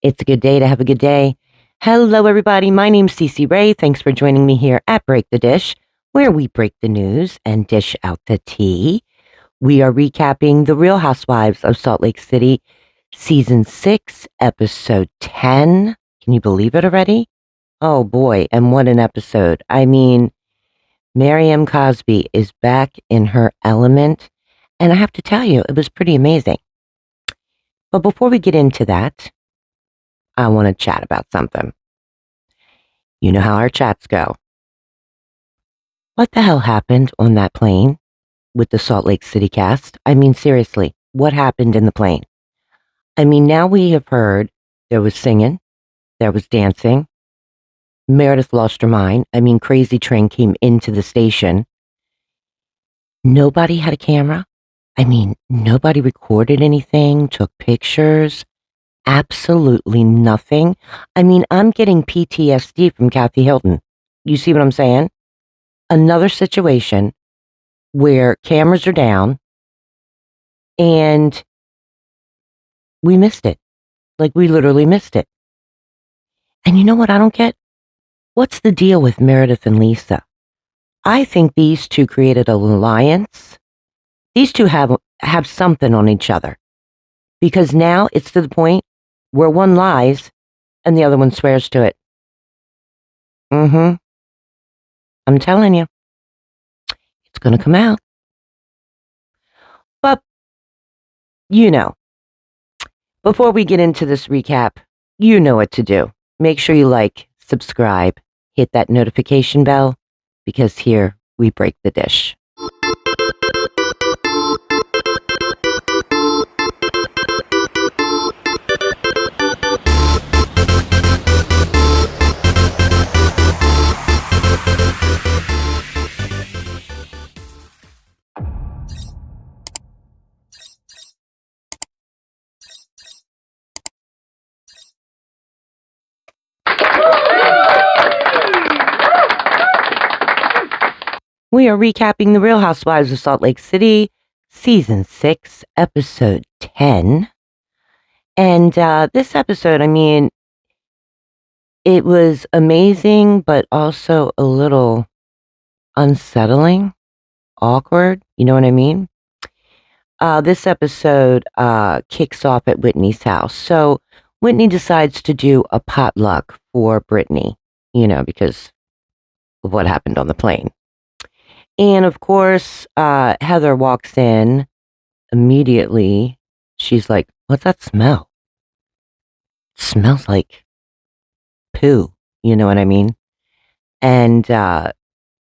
It's a good day to have a good day. Hello, everybody. My name's Cece Ray. Thanks for joining me here at Break the Dish, where we break the news and dish out the tea. We are recapping The Real Housewives of Salt Lake City, Season 6, Episode 10. Can you believe it already? Oh, boy. And what an episode. I mean, Mary Cosby is back in her element. And I have to tell you, it was pretty amazing. But before we get into that, I want to chat about something. You know how our chats go. What the hell happened on that plane with the Salt Lake City cast? I mean, seriously, what happened in the plane? I mean, now we have heard there was singing, there was dancing. Meredith lost her mind. I mean, Crazy Train came into the station. Nobody had a camera. I mean, nobody recorded anything, took pictures. Absolutely nothing. I mean, I'm getting PTSD from Kathy Hilton. You see what I'm saying? Another situation where cameras are down and we missed it. Like, we literally missed it. And you know what I don't get? What's the deal with Meredith and Lisa? I think these two created an alliance. These two have something on each other. Because now it's to the point where one lies and the other one swears to it. I'm telling you. It's going to come out. But, you know, before we get into this recap, you know what to do. Make sure you like, subscribe, hit that notification bell, because here we break the dish. We are recapping The Real Housewives of Salt Lake City, Season 6, Episode 10. And this episode, I mean, it was amazing, but also a little unsettling, awkward. You know what I mean? This episode kicks off at Whitney's house. So Whitney decides to do a potluck for Brittany, because of what happened on the plane. And of course, Heather walks in immediately. She's like, "What's that smell? It smells like poo." You know what I mean? And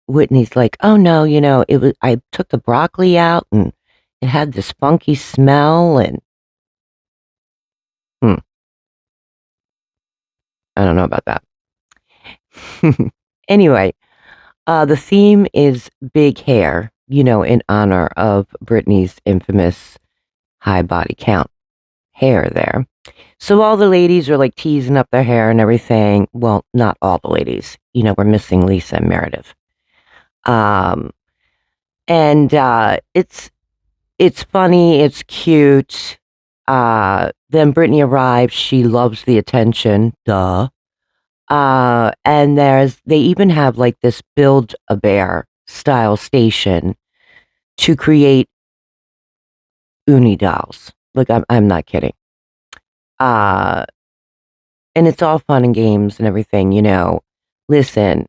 Whitney's like, "Oh no, I took the broccoli out and it had this funky smell and I don't know about that." Anyway, the theme is big hair, in honor of Britney's infamous high body count hair there. So all the ladies are like teasing up their hair and everything. Well, not all the ladies. We're missing Lisa and Meredith. And it's funny, it's cute. Then Brittany arrives. She loves the attention. Duh. And they even have like this Build-A-Bear style station to create uni dolls. Like, I'm not kidding. And it's all fun and games and everything, Listen,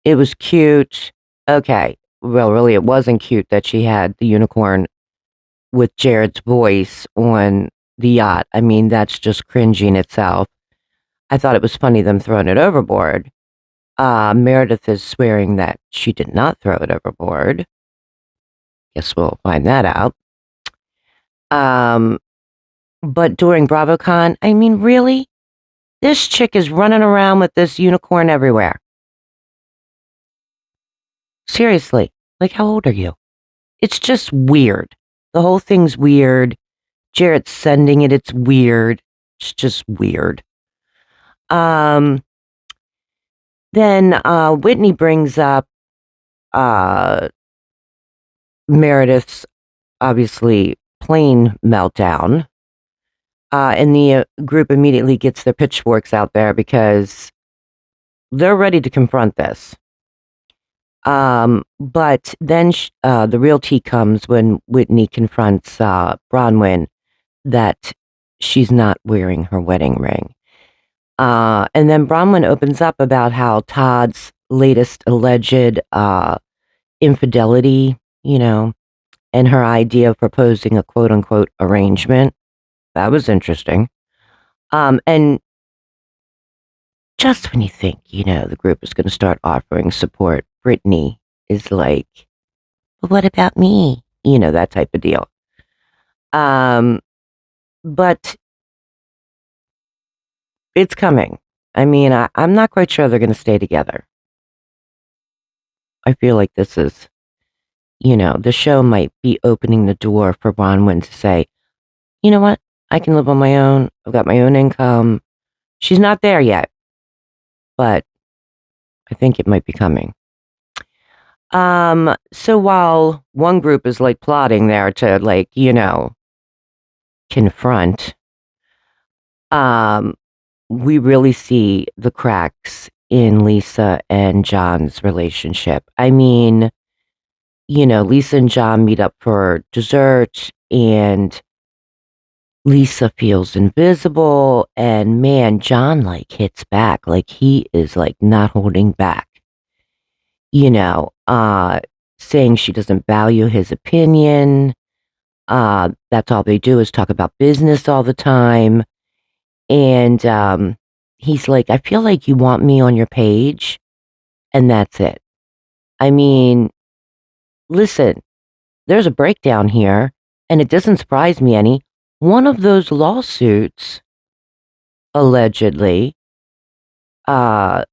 it was cute. Okay. Well, really, it wasn't cute that she had the unicorn with Jared's voice on the yacht. I mean, that's just cringy in itself. I thought it was funny them throwing it overboard. Meredith is swearing that she did not throw it overboard. Guess we'll find that out. But during BravoCon, I mean, really? This chick is running around with this unicorn everywhere. Seriously, like, how old are you? It's just weird. The whole thing's weird. Jared's sending it. It's weird. It's just weird. Then Whitney brings up Meredith's obviously plane meltdown. And the group immediately gets their pitchforks out there because they're ready to confront this. But then the real tea comes when Whitney confronts Bronwyn that she's not wearing her wedding ring. And then Bronwyn opens up about how Todd's latest alleged infidelity, and her idea of proposing a quote unquote arrangement. That was interesting. And just when you think, the group is going to start offering support, Brittany is like, but what about me? That type of deal. But it's coming. I mean, I'm not quite sure they're going to stay together. I feel like this is, the show might be opening the door for Bronwyn to say, you know what? I can live on my own. I've got my own income. She's not there yet, but I think it might be coming. So while one group is like plotting there to confront, we really see the cracks in Lisa and John's relationship. I mean, Lisa and John meet up for dessert and Lisa feels invisible and man, John hits back. He is not holding back, saying she doesn't value his opinion. That's all they do is talk about business all the time. And he's like, I feel like you want me on your page, and that's it. I mean, listen, there's a breakdown here, and it doesn't surprise me any. One of those lawsuits, allegedly, the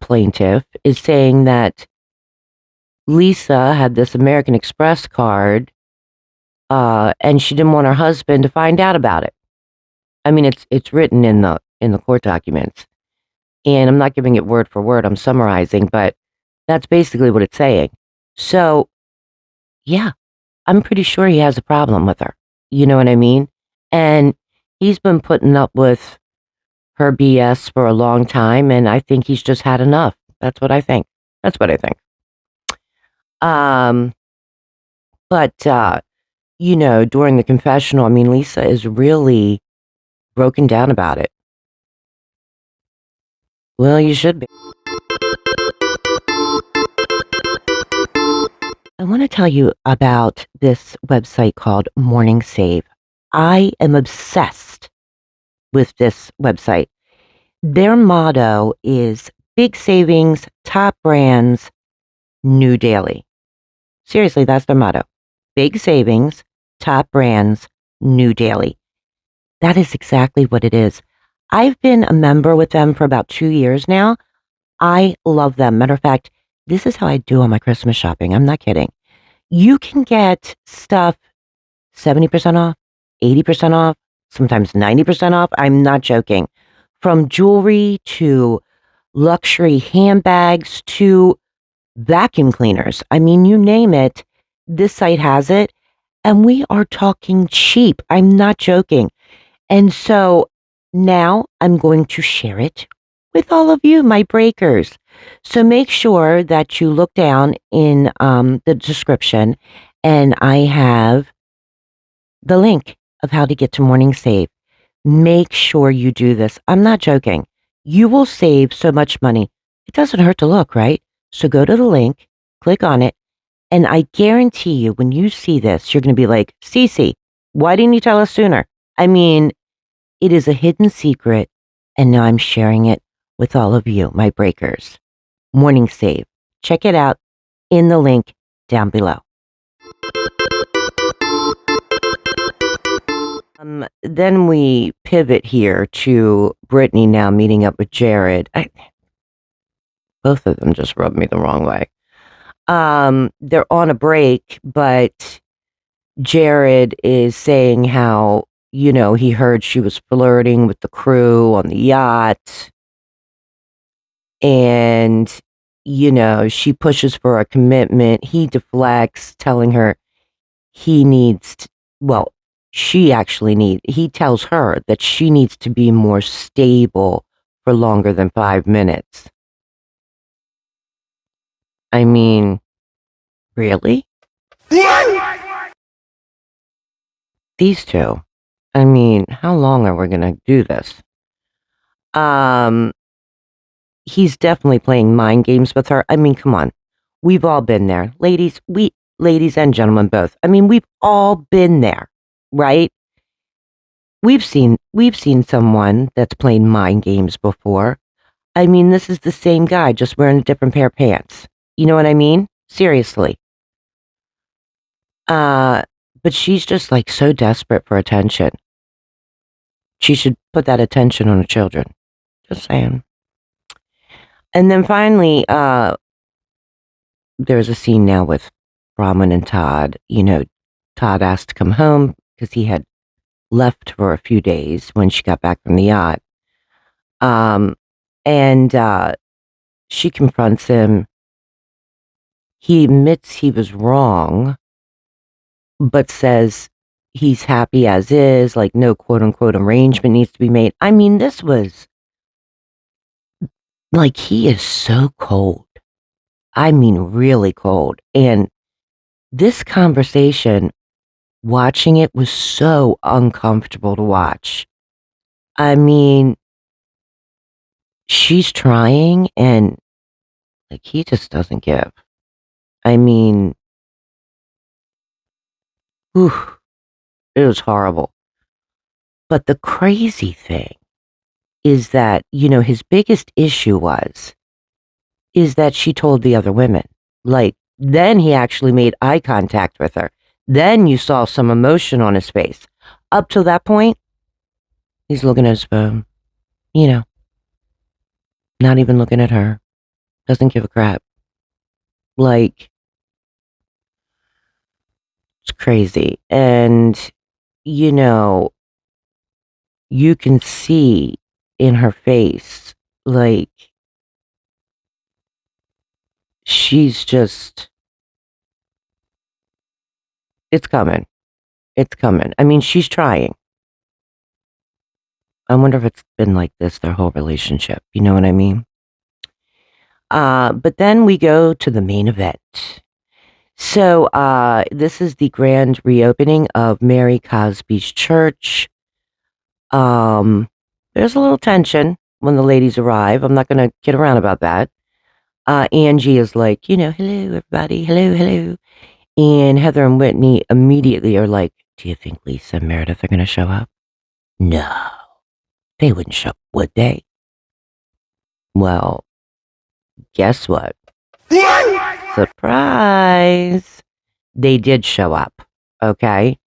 plaintiff is saying that Lisa had this American Express card, and she didn't want her husband to find out about it. I mean, it's written in the court documents, and I'm not giving it word for word. I'm summarizing, but that's basically what it's saying. So, yeah, I'm pretty sure he has a problem with her. You know what I mean? And he's been putting up with her BS for a long time, and I think he's just had enough. That's what I think. That's what I think. But during the confessional, I mean, Lisa is really broken down about it. Well, you should be. I want to tell you about this website called MORNINGSAVE. I am obsessed with this website. Their motto is big savings, top brands, new daily. Seriously, that's their motto. Big savings, top brands, new daily. That is exactly what it is. I've been a member with them for about 2 years now. I love them. Matter of fact, this is how I do all my Christmas shopping. I'm not kidding. You can get stuff 70% off, 80% off, sometimes 90% off. I'm not joking. From jewelry to luxury handbags to vacuum cleaners. I mean, you name it, this site has it. And we are talking cheap. I'm not joking. And so now I'm going to share it with all of you, my breakers. So make sure that you look down in the description, and I have the link of how to get to MorningSave. Make sure you do this. I'm not joking. You will save so much money. It doesn't hurt to look, right? So go to the link, click on it, and I guarantee you when you see this, you're going to be like, Cece, why didn't you tell us sooner? I mean, it is a hidden secret, and now I'm sharing it with all of you, my breakers. MorningSave. Check it out in the link down below. Then we pivot here to Brittany now meeting up with Jared. Both of them just rubbed me the wrong way. They're on a break, but Jared is saying how, he heard she was flirting with the crew on the yacht. And, she pushes for a commitment. He deflects, telling her he needs, he tells her that she needs to be more stable for longer than 5 minutes. I mean, really? These two. I mean, how long are we gonna do this? Um, he's definitely playing mind games with her. I mean, come on. We've all been there. Ladies and gentlemen both. I mean, we've all been there, right? We've seen someone that's playing mind games before. I mean, this is the same guy just wearing a different pair of pants. You know what I mean? Seriously. Uh, but she's just like so desperate for attention. She should put that attention on her children. Just saying. And then finally, there's a scene now with Brahman and Todd. Todd asked to come home because he had left for a few days when she got back from the yacht. And she confronts him. He admits he was wrong, but says he's happy as is, like no quote unquote arrangement needs to be made. I mean, this was like, he is so cold. I mean, really cold. And this conversation, watching it was so uncomfortable to watch. I mean, she's trying and like he just doesn't give. I mean, whew, it was horrible. But the crazy thing is that, his biggest issue is that she told the other women. Like, then he actually made eye contact with her. Then you saw some emotion on his face. Up to that point, he's looking at his phone, not even looking at her. Doesn't give a crap. Like, it's crazy. And, you can see in her face, like, she's just, it's coming. It's coming. I mean, she's trying. I wonder if it's been like this their whole relationship. You know what I mean? But then we go to the main event. So this is the grand reopening of Mary Cosby's church. There's a little tension when the ladies arrive. I'm not going to kid around about that. Angie is like, hello, everybody. Hello, hello. And Heather and Whitney immediately are like, do you think Lisa and Meredith are going to show up? No, they wouldn't show up, would they? Well, guess what? Surprise! They did show up, okay?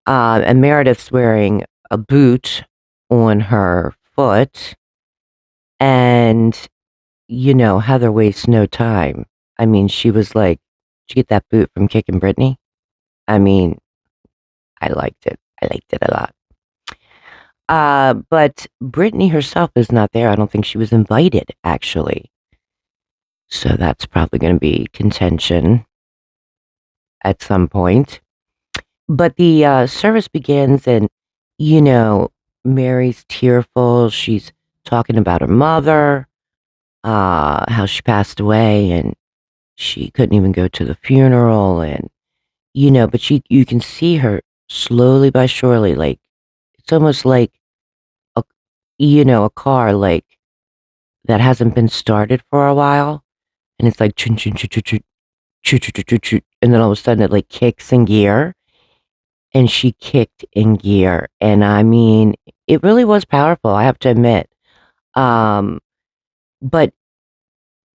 And Meredith's wearing a boot on her foot. And, Heather wastes no time. I mean, she was like, did you get that boot from Kickin' Brittany? I mean, I liked it. I liked it a lot. But Brittany herself is not there. I don't think she was invited, actually. So that's probably going to be contention at some point. But the service begins and, Mary's tearful. She's talking about her mother, how she passed away and she couldn't even go to the funeral. And, but you can see her slowly by surely, like, it's almost like, a car, like, that hasn't been started for a while. And it's like, choo, choo, choo, choo, choo, choo, choo, choo, choo, and then all of a sudden it like kicks in gear. And she kicked in gear. And I mean, it really was powerful, I have to admit. But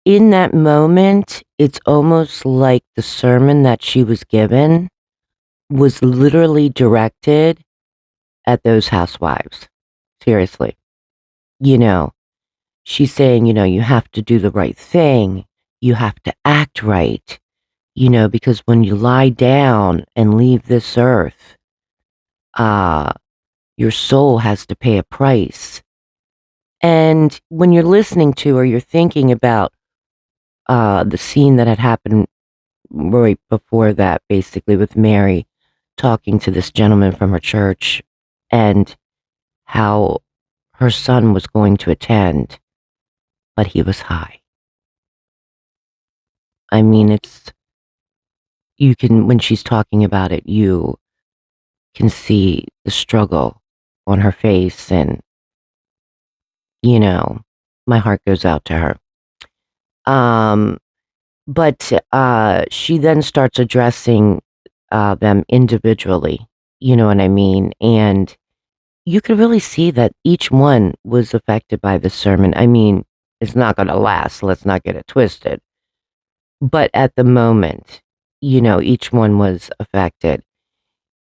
in that moment, it's almost like the sermon that she was given was literally directed at those housewives. Seriously. She's saying, you have to do the right thing. You have to act right. Because when you lie down and leave this earth, your soul has to pay a price. And when you're listening to or you're thinking about the scene that had happened right before that, basically with Mary talking to this gentleman from her church and how her son was going to attend, but he was high. I mean, you can, when she's talking about it, you can see the struggle on her face, and, my heart goes out to her. Um, but she then starts addressing them individually, you know what I mean? And you could really see that each one was affected by the sermon. I mean, it's not going to last. Let's not get it twisted. But at the moment, each one was affected.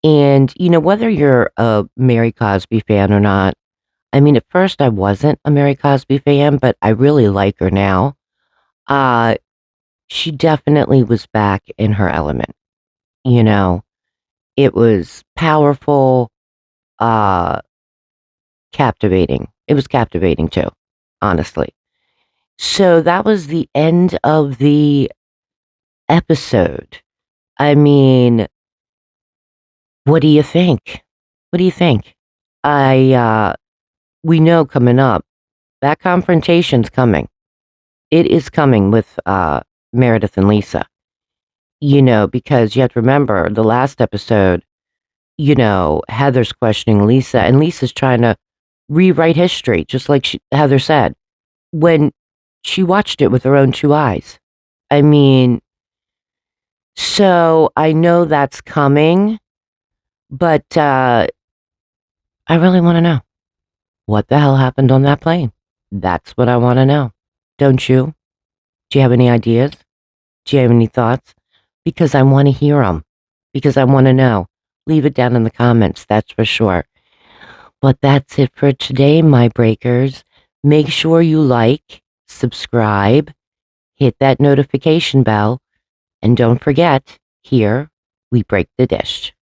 And, whether you're a Mary Cosby fan or not, I mean, at first I wasn't a Mary Cosby fan, but I really like her now. Uh, she definitely was back in her element. You know, it was powerful, uh, captivating. It was captivating too, honestly. So that was the end of the episode. I mean, what do you think? What do you think? We know coming up, that confrontation's coming. It is coming with, Meredith and Lisa, because you have to remember the last episode, Heather's questioning Lisa, and Lisa's trying to rewrite history, just like Heather said, when she watched it with her own two eyes. I mean, so I know that's coming, but, I really wanna know. What the hell happened on that plane? That's what I wanna know. Don't you? Do you have any ideas? Do you have any thoughts? Because I wanna hear them. Because I wanna know. Leave it down in the comments, that's for sure. But that's it for today, my breakers. Make sure you like, subscribe, hit that notification bell, and don't forget, here we break the dish.